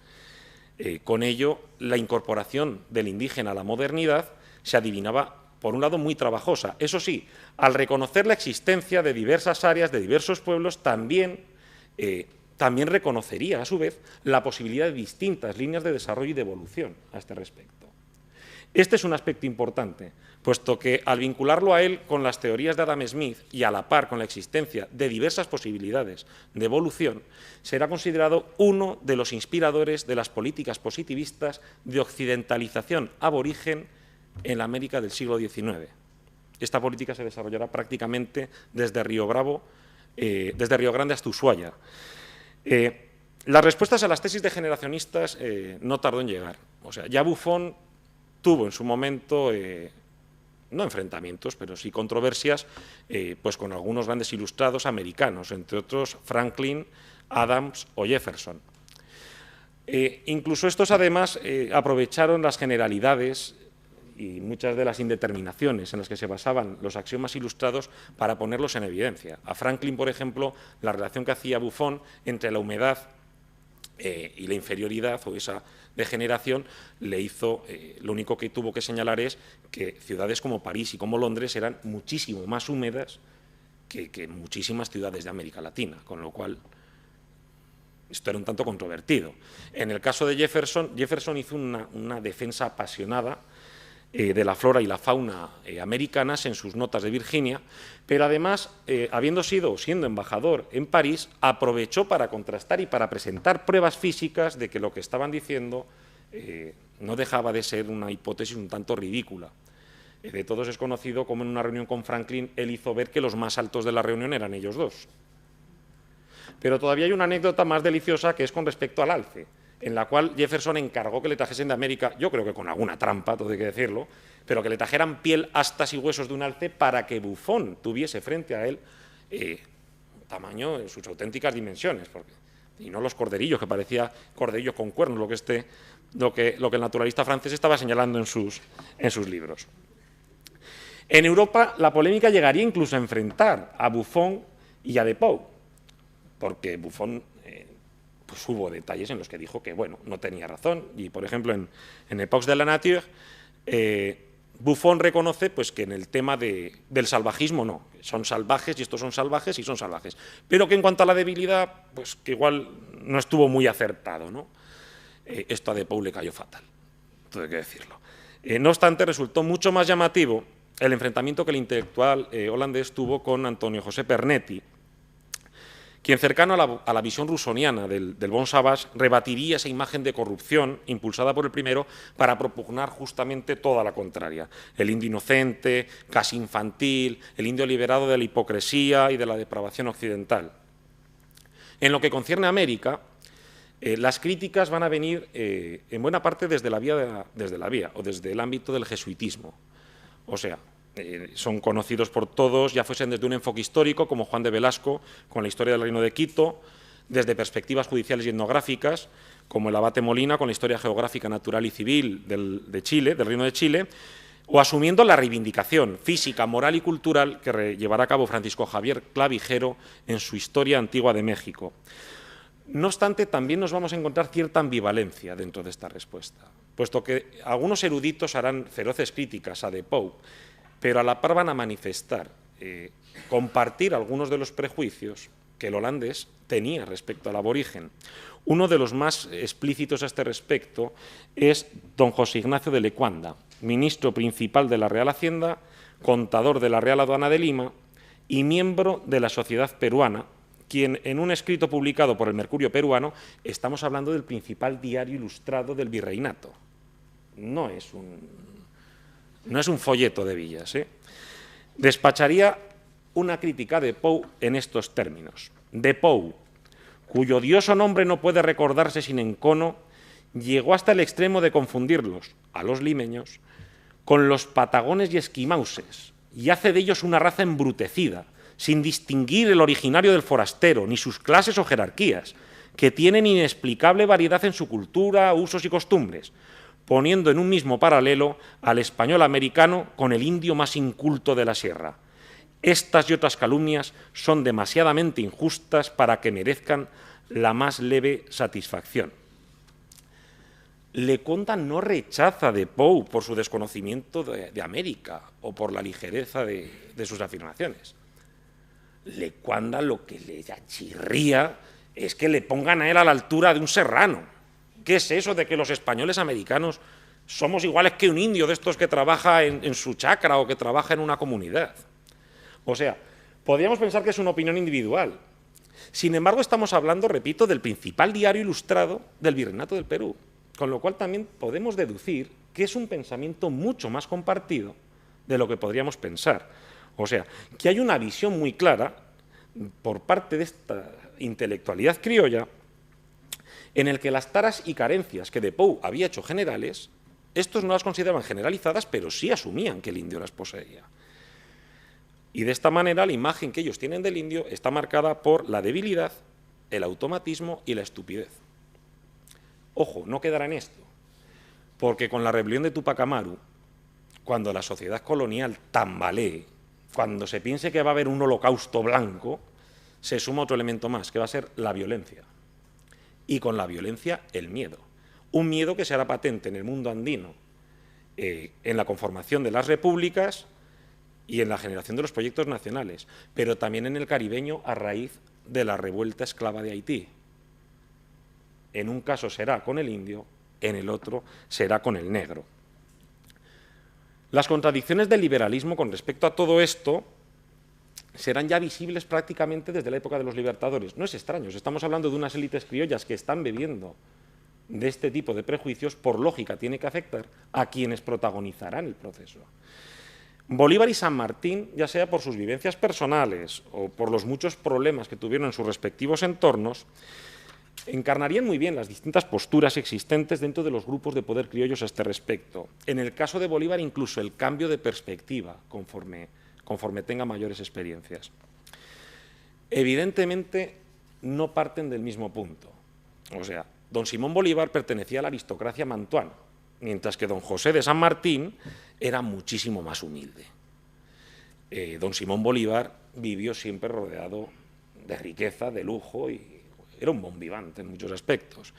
Con ello, la incorporación del indígena a la modernidad se adivinaba, por un lado, muy trabajosa. Eso sí, al reconocer la existencia de diversas áreas, de diversos pueblos, también reconocería, a su vez, la posibilidad de distintas líneas de desarrollo y de evolución a este respecto. Este es un aspecto importante, puesto que al vincularlo a él con las teorías de Adam Smith y a la par con la existencia de diversas posibilidades de evolución, será considerado uno de los inspiradores de las políticas positivistas de occidentalización aborigen en la América del siglo XIX. Esta política se desarrollará prácticamente desde Río Grande hasta Ushuaia. Las respuestas a las tesis degeneracionistas no tardó en llegar. O sea, ya Buffon tuvo en su momento, no enfrentamientos, pero sí controversias, pues con algunos grandes ilustrados americanos, entre otros Franklin, Adams o Jefferson. Incluso estos, además, aprovecharon las generalidades y muchas de las indeterminaciones en las que se basaban los axiomas ilustrados para ponerlos en evidencia. A Franklin, por ejemplo, la relación que hacía Buffon entre la humedad y la inferioridad o esa degeneración le hizo, lo único que tuvo que señalar es que ciudades como París y como Londres eran muchísimo más húmedas que muchísimas ciudades de América Latina, con lo cual esto era un tanto controvertido. En el caso de Jefferson hizo una defensa apasionada de la flora y la fauna americanas en sus notas de Virginia, pero además, siendo embajador en París, aprovechó para contrastar y para presentar pruebas físicas de que lo que estaban diciendo no dejaba de ser una hipótesis un tanto ridícula. De todos es conocido como en una reunión con Franklin él hizo ver que los más altos de la reunión eran ellos dos. Pero todavía hay una anécdota más deliciosa que es con respecto al alce, en la cual Jefferson encargó que le trajesen de América, yo creo que con alguna trampa, todo hay que decirlo, pero que le trajeran piel, astas y huesos de un alce para que Buffon tuviese frente a él tamaño en sus auténticas dimensiones, y no los corderillos, que parecía corderillos con cuernos, lo que el naturalista francés estaba señalando en sus libros. En Europa, la polémica llegaría incluso a enfrentar a Buffon y a De Pauw, porque Buffon pues hubo detalles en los que dijo que, bueno, no tenía razón. Y, por ejemplo, en Époques de la Nature, Buffon reconoce pues, que en el tema del salvajismo no, son salvajes y estos son salvajes y son salvajes. Pero que en cuanto a la debilidad, pues que igual no estuvo muy acertado, ¿no? Esto a De Pauw le cayó fatal, todo hay que decirlo. No obstante, resultó mucho más llamativo el enfrentamiento que el intelectual holandés tuvo con Antonio José Pernetti, quien, cercano a la visión rusoniana del Bon Savage, rebatiría esa imagen de corrupción impulsada por el primero para propugnar justamente toda la contraria. El indio inocente, casi infantil, el indio liberado de la hipocresía y de la depravación occidental. En lo que concierne a América, las críticas van a venir en buena parte desde el ámbito del jesuitismo. O sea, son conocidos por todos, ya fuesen desde un enfoque histórico, como Juan de Velasco, con la historia del Reino de Quito, desde perspectivas judiciales y etnográficas, como el abate Molina, con la historia geográfica, natural y civil del Reino de Chile, o asumiendo la reivindicación física, moral y cultural que llevará a cabo Francisco Javier Clavijero en su Historia Antigua de México. No obstante, también nos vamos a encontrar cierta ambivalencia dentro de esta respuesta, puesto que algunos eruditos harán feroces críticas a De Pauw, pero a la par van a manifestar, compartir algunos de los prejuicios que el holandés tenía respecto al aborigen. Uno de los más explícitos a este respecto es don José Ignacio de Lecuanda, ministro principal de la Real Hacienda, contador de la Real Aduana de Lima y miembro de la Sociedad Peruana, quien en un escrito publicado por el Mercurio Peruano, estamos hablando del principal diario ilustrado del virreinato. No es un folleto de Villas, despacharía una crítica a De Pauw en estos términos. De Pauw, cuyo odioso nombre no puede recordarse sin encono, llegó hasta el extremo de confundirlos, a los limeños, con los patagones y esquimauses, y hace de ellos una raza embrutecida, sin distinguir el originario del forastero, ni sus clases o jerarquías, que tienen inexplicable variedad en su cultura, usos y costumbres, poniendo en un mismo paralelo al español americano con el indio más inculto de la sierra. Estas y otras calumnias son demasiadamente injustas para que merezcan la más leve satisfacción. Lecuanda no rechaza a De Pauw por su desconocimiento de América o por la ligereza de sus afirmaciones. Lecuanda lo que le chirría es que le pongan a él a la altura de un serrano. ¿Qué es eso de que los españoles americanos somos iguales que un indio de estos que trabaja en su chacra o que trabaja en una comunidad? O sea, podríamos pensar que es una opinión individual. Sin embargo, estamos hablando, repito, del principal diario ilustrado del Virreinato del Perú, con lo cual también podemos deducir que es un pensamiento mucho más compartido de lo que podríamos pensar. O sea, que hay una visión muy clara por parte de esta intelectualidad criolla en el que las taras y carencias que De Pauw había hecho generales, estos no las consideraban generalizadas, pero sí asumían que el indio las poseía. Y de esta manera la imagen que ellos tienen del indio está marcada por la debilidad, el automatismo y la estupidez. Ojo, no quedará en esto, porque con la rebelión de Tupac Amaru, cuando la sociedad colonial tambalee, cuando se piense que va a haber un holocausto blanco, se suma otro elemento más, que va a ser la violencia. Y con la violencia, el miedo. Un miedo que se hará patente en el mundo andino, en la conformación de las repúblicas y en la generación de los proyectos nacionales, pero también en el caribeño a raíz de la revuelta esclava de Haití. En un caso será con el indio, en el otro será con el negro. Las contradicciones del liberalismo con respecto a todo esto serán ya visibles prácticamente desde la época de los libertadores. No es extraño, estamos hablando de unas élites criollas que están bebiendo de este tipo de prejuicios, por lógica tiene que afectar a quienes protagonizarán el proceso. Bolívar y San Martín, ya sea por sus vivencias personales o por los muchos problemas que tuvieron en sus respectivos entornos, encarnarían muy bien las distintas posturas existentes dentro de los grupos de poder criollos a este respecto. En el caso de Bolívar, incluso el cambio de perspectiva conforme tenga mayores experiencias. Evidentemente, no parten del mismo punto. O sea, don Simón Bolívar pertenecía a la aristocracia mantuana, mientras que don José de San Martín era muchísimo más humilde. Don Simón Bolívar vivió siempre rodeado de riqueza, de lujo y era un bon vivant en muchos aspectos.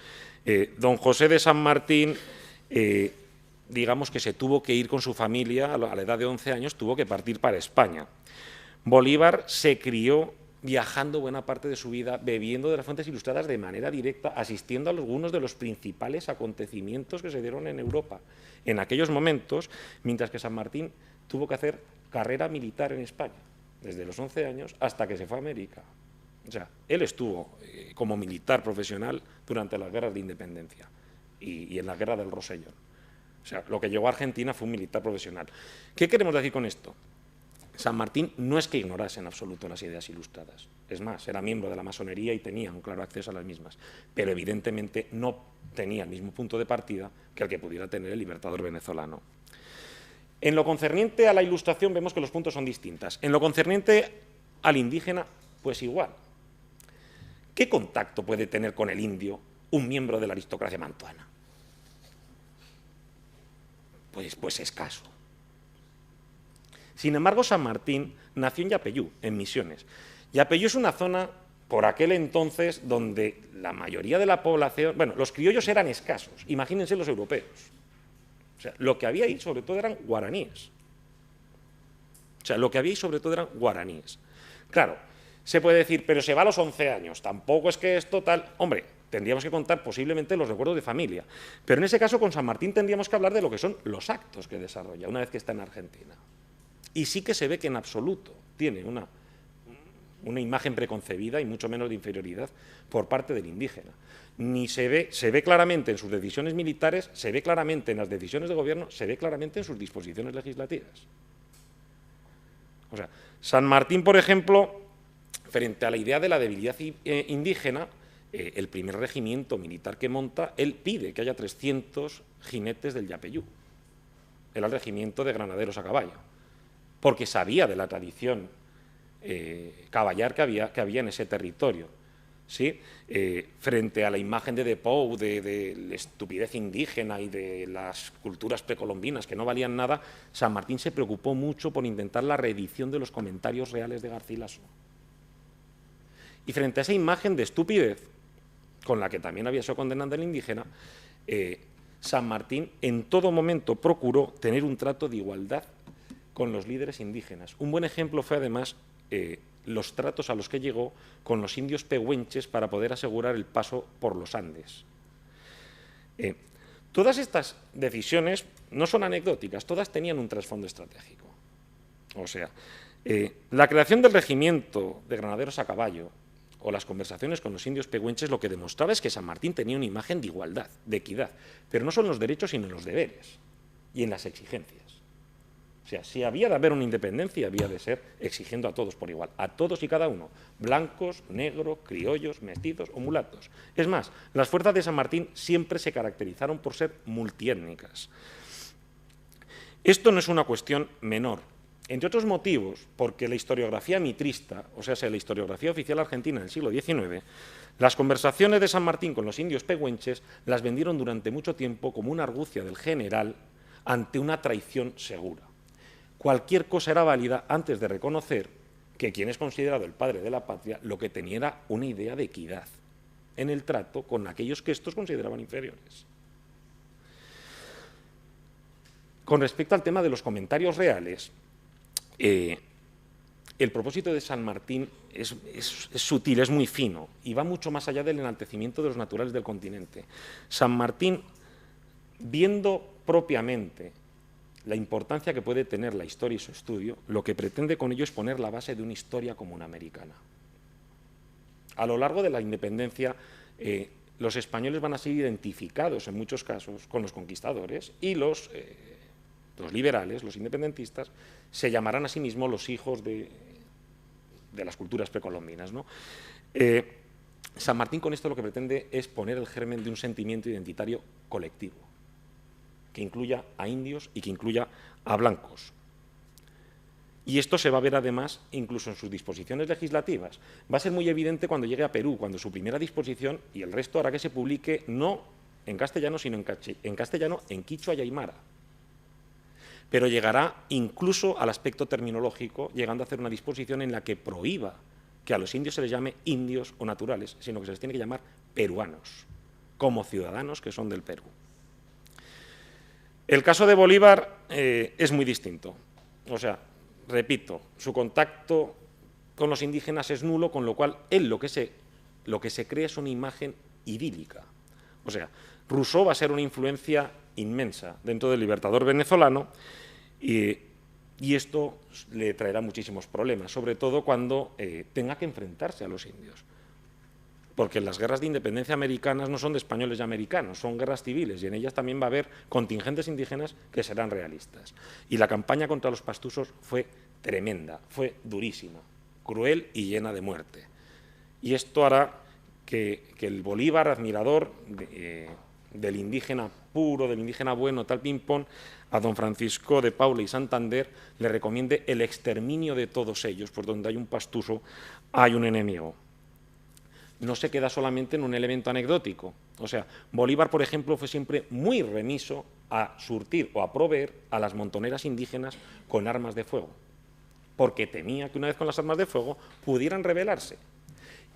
Don José de San Martín, digamos que se tuvo que ir con su familia, a la edad de 11 años, tuvo que partir para España. Bolívar se crió viajando buena parte de su vida, bebiendo de las fuentes ilustradas de manera directa, asistiendo a algunos de los principales acontecimientos que se dieron en Europa en aquellos momentos, mientras que San Martín tuvo que hacer carrera militar en España, desde los 11 años hasta que se fue a América. O sea, él estuvo como militar profesional durante las guerras de independencia y en la guerra del Rosellón. O sea, lo que llegó a Argentina fue un militar profesional. ¿Qué queremos decir con esto? San Martín no es que ignorase en absoluto las ideas ilustradas. Es más, era miembro de la masonería y tenía un claro acceso a las mismas. Pero evidentemente no tenía el mismo punto de partida que el que pudiera tener el libertador venezolano. En lo concerniente a la ilustración vemos que los puntos son distintos. En lo concerniente al indígena, pues igual. ¿Qué contacto puede tener con el indio un miembro de la aristocracia mantuana? Pues escaso. Sin embargo, San Martín nació en Yapeyú, en Misiones. Yapeyú es una zona, por aquel entonces, donde la mayoría de la población... Bueno, los criollos eran escasos, imagínense los europeos. O sea, lo que había ahí sobre todo eran guaraníes. Claro, se puede decir, pero se va a los 11 años, tampoco es que esto tal... Hombre, tendríamos que contar posiblemente los recuerdos de familia, pero en ese caso con San Martín tendríamos que hablar de lo que son los actos que desarrolla una vez que está en Argentina. Y sí que se ve que en absoluto tiene una imagen preconcebida y mucho menos de inferioridad por parte del indígena. Ni se ve claramente en sus decisiones militares, se ve claramente en las decisiones de gobierno, se ve claramente en sus disposiciones legislativas. O sea, San Martín, por ejemplo, frente a la idea de la debilidad indígena, el primer regimiento militar que monta, él pide que haya 300 jinetes del Yapeyú. Era el regimiento de granaderos a caballo, porque sabía de la tradición caballar que había en ese territorio. ¿Sí? Frente a la imagen de Depou, de la estupidez indígena y de las culturas precolombinas que no valían nada, San Martín se preocupó mucho por intentar la reedición de los comentarios reales de Garcilaso. Y frente a esa imagen de estupidez, con la que también había sido condenado el indígena, San Martín en todo momento procuró tener un trato de igualdad con los líderes indígenas. Un buen ejemplo fue además los tratos a los que llegó con los indios pehuenches para poder asegurar el paso por los Andes. Todas estas decisiones no son anecdóticas, todas tenían un trasfondo estratégico. O sea, la creación del regimiento de granaderos a caballo o las conversaciones con los indios pehuenches lo que demostraba es que San Martín tenía una imagen de igualdad, de equidad, pero no solo en los derechos sino en los deberes y en las exigencias. O sea, si había de haber una independencia, había de ser exigiendo a todos por igual, a todos y cada uno, blancos, negros, criollos, mestizos o mulatos. Es más, las fuerzas de San Martín siempre se caracterizaron por ser multiétnicas. Esto no es una cuestión menor, entre otros motivos, porque la historiografía mitrista, o sea, la historiografía oficial argentina del siglo XIX, las conversaciones de San Martín con los indios pehuenches las vendieron durante mucho tiempo como una argucia del general ante una traición segura. Cualquier cosa era válida antes de reconocer que quien es considerado el padre de la patria lo que tenía era una idea de equidad en el trato con aquellos que estos consideraban inferiores. Con respecto al tema de los comentarios reales, el propósito de San Martín es sutil, es muy fino y va mucho más allá del enaltecimiento de los naturales del continente. San Martín, viendo propiamente la importancia que puede tener la historia y su estudio, lo que pretende con ello es poner la base de una historia común americana. A lo largo de la independencia, los españoles van a ser identificados en muchos casos con los conquistadores y los liberales, los independentistas, se llamarán a sí mismos los hijos de las culturas precolombinas, ¿no? San Martín con esto lo que pretende es poner el germen de un sentimiento identitario colectivo, que incluya a indios y que incluya a blancos. Y esto se va a ver además incluso en sus disposiciones legislativas. Va a ser muy evidente cuando llegue a Perú, cuando su primera disposición, y el resto hará que se publique no en castellano, sino en castellano, en quichua y aymara. Pero llegará incluso al aspecto terminológico, llegando a hacer una disposición en la que prohíba que a los indios se les llame indios o naturales, sino que se les tiene que llamar peruanos, como ciudadanos que son del Perú. El caso de Bolívar es muy distinto. O sea, repito, su contacto con los indígenas es nulo, con lo cual él lo que se crea es una imagen idílica. O sea, Rousseau va a ser una influencia inmensa dentro del libertador venezolano y Y esto le traerá muchísimos problemas, sobre todo cuando tenga que enfrentarse a los indios. Porque las guerras de independencia americanas no son de españoles y americanos, son guerras civiles, y en ellas también va a haber contingentes indígenas que serán realistas. Y la campaña contra los pastusos fue tremenda, fue durísima, cruel y llena de muerte. Y esto hará que el Bolívar, admirador del indígena puro, del indígena bueno, tal ping-pong, a don Francisco de Paula y Santander le recomiende el exterminio de todos ellos, pues donde hay un pastuso hay un enemigo. No se queda solamente en un elemento anecdótico. O sea, Bolívar, por ejemplo, fue siempre muy remiso a surtir o a proveer a las montoneras indígenas con armas de fuego, porque temía que una vez con las armas de fuego pudieran rebelarse.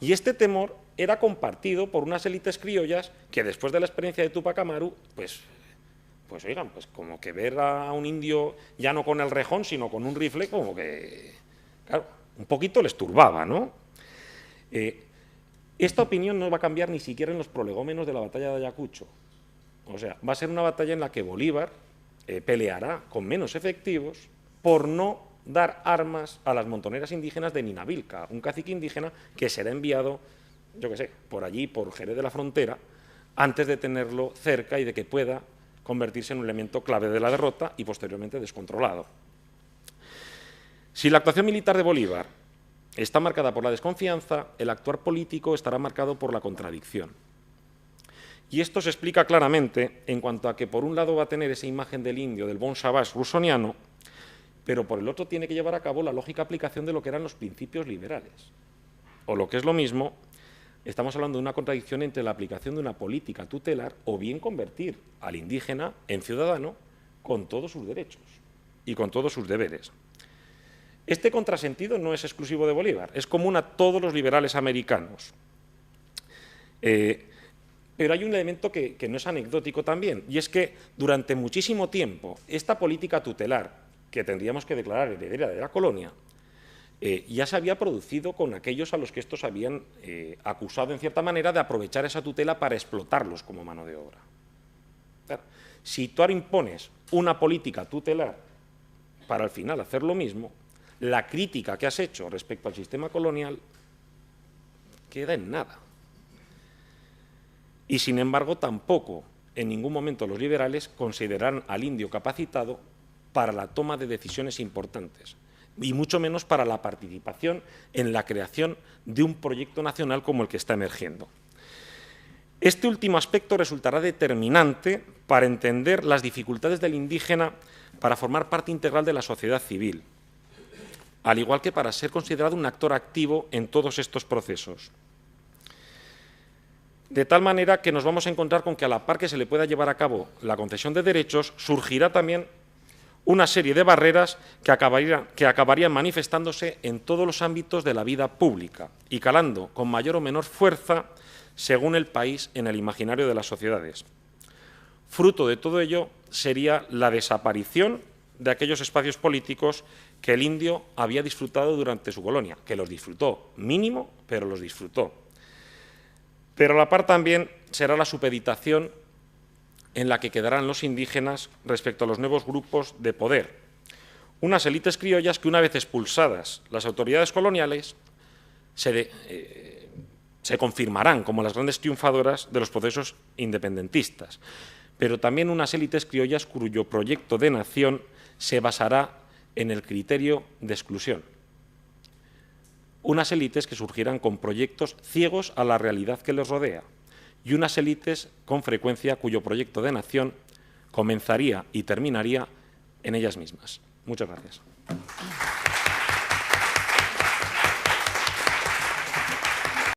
Y este temor era compartido por unas élites criollas que después de la experiencia de Túpac Amaru, pues oigan, pues como que ver a un indio ya no con el rejón, sino con un rifle, como que, claro, un poquito les turbaba, ¿no? Esta opinión no va a cambiar ni siquiera en los prolegómenos de la batalla de Ayacucho. O sea, va a ser una batalla en la que Bolívar peleará con menos efectivos por no dar armas a las montoneras indígenas de Ninavilca, un cacique indígena que será enviado, yo qué sé, por allí, por Jerez de la Frontera, antes de tenerlo cerca y de que pueda convertirse en un elemento clave de la derrota y posteriormente descontrolado. Si la actuación militar de Bolívar está marcada por la desconfianza, el actuar político estará marcado por la contradicción. Y esto se explica claramente en cuanto a que por un lado va a tener esa imagen del indio, del bon savage rusoniano, pero por el otro tiene que llevar a cabo la lógica aplicación de lo que eran los principios liberales. O lo que es lo mismo, estamos hablando de una contradicción entre la aplicación de una política tutelar o bien convertir al indígena en ciudadano con todos sus derechos y con todos sus deberes. Este contrasentido no es exclusivo de Bolívar, es común a todos los liberales americanos. Pero hay un elemento que no es anecdótico también, y es que durante muchísimo tiempo esta política tutelar, que tendríamos que declarar heredera de la colonia, ya se había producido con aquellos a los que estos habían acusado en cierta manera de aprovechar esa tutela para explotarlos como mano de obra. Claro, si tú ahora impones una política tutelar para al final hacer lo mismo, la crítica que has hecho respecto al sistema colonial queda en nada. Y sin embargo tampoco en ningún momento los liberales consideran al indio capacitado para la toma de decisiones importantes, y mucho menos para la participación en la creación de un proyecto nacional como el que está emergiendo. Este último aspecto resultará determinante para entender las dificultades del indígena para formar parte integral de la sociedad civil, al igual que para ser considerado un actor activo en todos estos procesos. De tal manera que nos vamos a encontrar con que a la par que se le pueda llevar a cabo la concesión de derechos, surgirá también una serie de barreras que acabarían manifestándose en todos los ámbitos de la vida pública y calando con mayor o menor fuerza según el país en el imaginario de las sociedades. Fruto de todo ello sería la desaparición de aquellos espacios políticos que el indio había disfrutado durante su colonia, que los disfrutó, mínimo, pero los disfrutó. Pero a la par también será la supeditación en la que quedarán los indígenas respecto a los nuevos grupos de poder, unas élites criollas que una vez expulsadas las autoridades coloniales se confirmarán como las grandes triunfadoras de los procesos independentistas, pero también unas élites criollas cuyo proyecto de nación se basará en el criterio de exclusión. Unas élites que surgirán con proyectos ciegos a la realidad que les rodea y unas élites con frecuencia cuyo proyecto de nación comenzaría y terminaría en ellas mismas. Muchas gracias.